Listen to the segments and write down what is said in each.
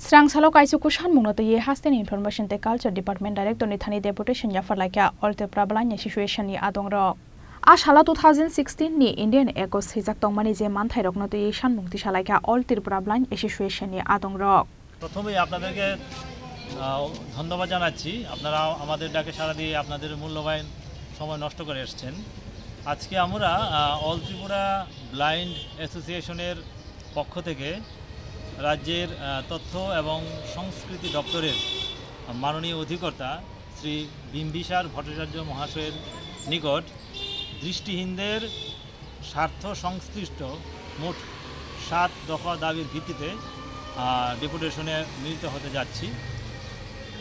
Srangsalo kaisuku shanmungno te ye hasten information te culture department director ni thani deputation ya farlaika olte prabalanya situation ni adongrok Ashala 2016 ni Indian Ecos hijak tongmani je manthai rokno te ye shanmung ti shalaika olte prabalanya situation ni adongrok প্রথমেই আপনাদেরকে ধন্যবাদ জানাচ্ছি আপনারা আমাদের ডাকে সাড়া দিয়ে আপনাদের মূল্যবান সময় নষ্ট করে এসেছেন আজকে আমরা অল ত্রিপুরা ব্লাইন্ড অ্যাসোসিয়েশনের পক্ষ থেকে রাজ্যের তথ্য এবং সংস্কৃতি দপ্তরের মাননীয় অধিকর্তা শ্রী বিম্বিসার ভট্টাচার্য মহাশয়ের নিকট দৃষ্টিহীনদের স্বার্থ সংশ্লিষ্ট মোট 7 দফা দাবির ভিত্তিতে ডেপুটেশনে মিলিত হতে যাচ্ছি।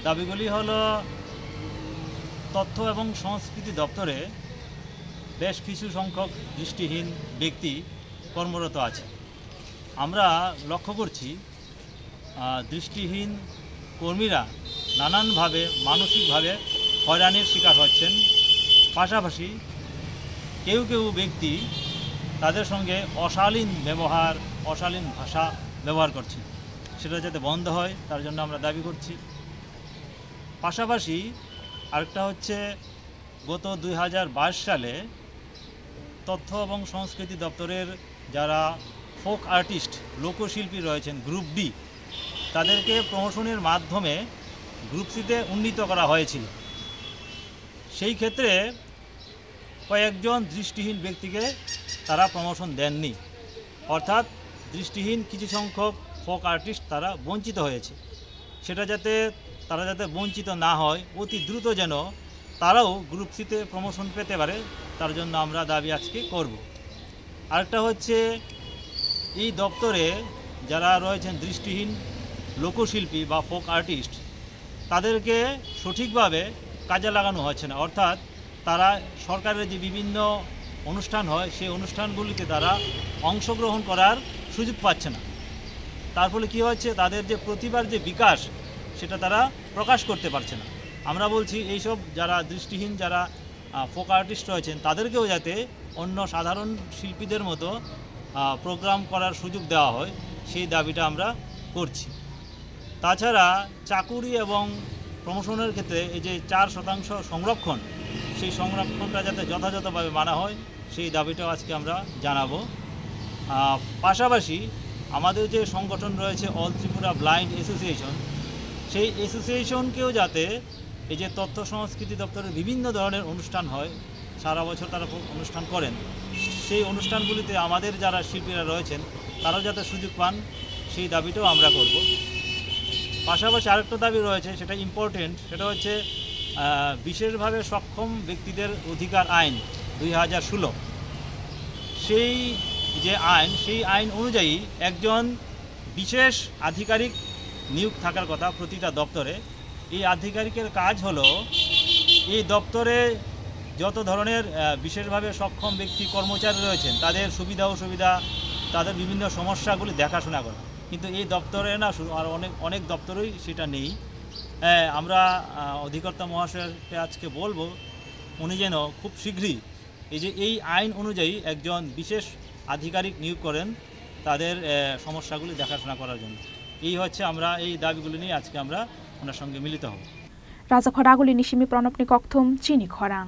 দাবিগুলি হলো তথ্য এবং সংস্কৃতি দপ্তরে বেশ কিছু সংখ্যক দৃষ্টিহীন ব্যক্তি কর্মরত আছে। আমরা লক্ষ্য করছি দৃষ্টিহীন কর্মীরা নানানভাবে মানসিকভাবে হয়রানির শিকার হচ্ছেন। পাশাপাশি কেউ কেউ ব্যক্তি তাদের সঙ্গে অশালীন ভাষা ব্যবহার করছে, সেটা যাতে বন্ধ হয় তার জন্য আমরা দাবি করছি। পাশাপাশি আরেকটা হচ্ছে গত 2022 সালে তথ্য এবং সংস্কৃতি দপ্তরের যারা ফোক আর্টিস্ট লোকশিল্পী রয়েছেন গ্রুপ ডি, তাদেরকে প্রমোশনের মাধ্যমে গ্রুপ সিতে উন্নীত করা হয়েছিল। সেই ক্ষেত্রে কয়েকজন দৃষ্টিহীন ব্যক্তিকে তারা প্রমোশন দেননি, অর্থাৎ দৃষ্টিহীন কিছু সংখ্যক ফোক আর্টিস্ট তারা বঞ্চিত হয়েছে। সেটা তারা যাতে বঞ্চিত না হয়, অতি দ্রুত যেন তারাও গ্রুপ সিতে প্রমোশন পেতে পারে, তার জন্য আমরা দাবি আজকে করব। আরেকটা হচ্ছে এই দপ্তরে যারা রয়েছেন দৃষ্টিহীন লোকশিল্পী বা ফোক আর্টিস্ট, তাদেরকে সঠিকভাবে কাজে লাগানো হচ্ছে না, অর্থাৎ তারা সরকারের যে বিভিন্ন অনুষ্ঠান হয় সেই অনুষ্ঠানগুলিতে তারা অংশগ্রহণ করার সুযোগ পাচ্ছে না। তার ফলে কী হচ্ছে, তাদের যে প্রতিভার যে বিকাশ সেটা তারা প্রকাশ করতে পারছে না। আমরা বলছি এইসব যারা দৃষ্টিহীন যারা ফোক আর্টিস্ট রয়েছেন তাদেরকেও যাতে অন্য সাধারণ শিল্পীদের মতো প্রোগ্রাম করার সুযোগ দেওয়া হয়, সেই দাবিটা আমরা করছি। তাছাড়া চাকুরি এবং প্রমোশনের ক্ষেত্রে এই যে 4% সংরক্ষণ, সেই সংরক্ষণটা যাতে যথাযথভাবে মানা হয় সেই দাবিটাও আজকে আমরা জানাবো। পাশাপাশি আমাদের যে সংগঠন রয়েছে অল ত্রিপুরা ব্লাইন্ড অ্যাসোসিয়েশন, সেই অ্যাসোসিয়েশনকেও যাতে এই যে তথ্য সংস্কৃতি দপ্তরের বিভিন্ন ধরনের অনুষ্ঠান হয়, সারা বছর তারা অনুষ্ঠান করেন, সেই অনুষ্ঠানগুলিতে আমাদের যারা শিল্পীরা রয়েছেন তারাও যাতে সুযোগ পান সেই দাবিটাও আমরা করব। পাশাপাশি আরেকটা দাবি রয়েছে, সেটা ইম্পর্টেন্ট, সেটা হচ্ছে বিশেষভাবে সক্ষম ব্যক্তিদের অধিকার আইন 2016, সেই যে আইন, সেই আইন অনুযায়ী একজন বিশেষ আধিকারিক নিয়োগ থাকার কথা প্রতিটা দপ্তরে। এই আধিকারিকের কাজ হলো এই দপ্তরে যত ধরনের বিশেষভাবে সক্ষম ব্যক্তি কর্মচারী রয়েছেন তাদের সুবিধা অসুবিধা, তাদের বিভিন্ন সমস্যাগুলি দেখাশোনা করা। কিন্তু এই দপ্তরে না, আর অনেক দপ্তরেই সেটা নেই। আমরা অধিকর্তা মহাশয়কে আজকে বলবো উনি যেন খুব শীঘ্রই এই আইন অনুযায়ী একজন বিশেষ আধিকারিক নিয়োগ করেন তাদের সমস্যাগুলি দেখাশোনা করার জন্য। এই হচ্ছে আমরা এই দাবিগুলি নিয়ে আজকে আমরা ওনার সঙ্গে মিলিত হব। রাজা খরাগুলি নিশিমি প্রণবনি কক্থম চিনি খরাং।